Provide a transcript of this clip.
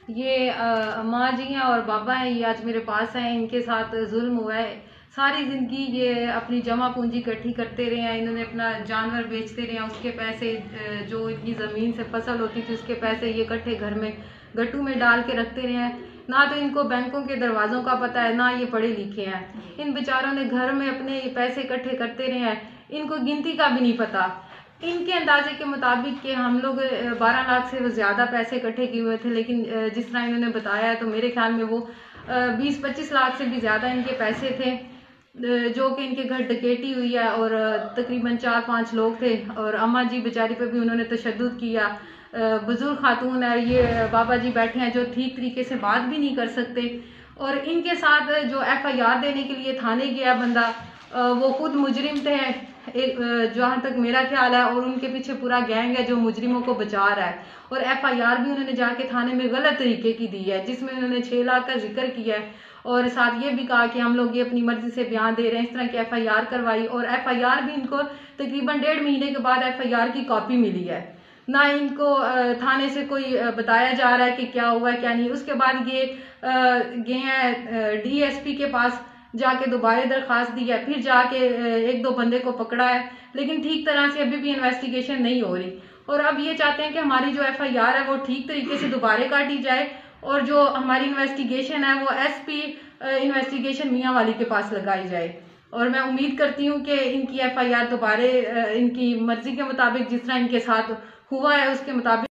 ये माँ जी हैं और बाबा हैं, ये आज मेरे पास हैं। इनके साथ जुल्म हुआ है। सारी जिंदगी ये अपनी जमा पूंजी इकट्ठी करते रहे हैं। इन्होंने अपना जानवर बेचते रहे हैं, उसके पैसे जो इनकी ज़मीन से फसल होती थी उसके पैसे ये इकट्ठे घर में गट्टू में डाल के रखते रहे हैं। ना तो इनको बैंकों के दरवाज़ों का पता है, ना ये पढ़े लिखे हैं। इन बेचारों ने घर में अपने पैसे इकट्ठे करते रहे हैं, इनको गिनती का भी नहीं पता। इनके अंदाजे के मुताबिक कि हम लोग 12 लाख से ज़्यादा पैसे इकट्ठे किए हुए थे, लेकिन जिस तरह इन्होंने बताया है तो मेरे ख्याल में वो 20-25 लाख से भी ज़्यादा इनके पैसे थे, जो कि इनके घर डकैती हुई है। और तकरीबन 4-5 लोग थे और अम्मा जी बेचारी पे भी उन्होंने तशद्दुद किया। बुजुर्ग खातून है, ये बाबा जी बैठे हैं जो ठीक तरीके से बात भी नहीं कर सकते। और इनके साथ जो FIR देने के लिए थाने गया बंदा, वो खुद मुजरिम थे, एक जहाँ तक मेरा ख्याल है, और उनके पीछे पूरा गैंग है जो मुजरिमों को बचा रहा है। और FIR भी उन्होंने जाके थाने में गलत तरीके की दी है, जिसमें उन्होंने 6 लाख का जिक्र किया है और साथ ये भी कहा कि हम लोग ये अपनी मर्जी से बयान दे रहे हैं। इस तरह की FIR करवाई और FIR भी इनको तकरीबन 1.5 महीने के बाद FIR की कॉपी मिली है। ना इनको थाने से कोई बताया जा रहा है कि क्या हुआ है क्या नहीं। उसके बाद ये गए हैं DSP के पास, जाके दोबारा दरखास्त दी है, फिर जाके 1-2 बंदे को पकड़ा है, लेकिन ठीक तरह से अभी भी इन्वेस्टिगेशन नहीं हो रही। और अब ये चाहते हैं कि हमारी जो FIR है वो ठीक तरीके से दोबारा काटी जाए और जो हमारी इन्वेस्टिगेशन है वो SP इन्वेस्टिगेशन मियाँ वाली के पास लगाई जाए। और मैं उम्मीद करती हूँ कि इनकी FIR दोबारा इनकी मर्जी के मुताबिक, जिस तरह इनके साथ हुआ है उसके मुताबिक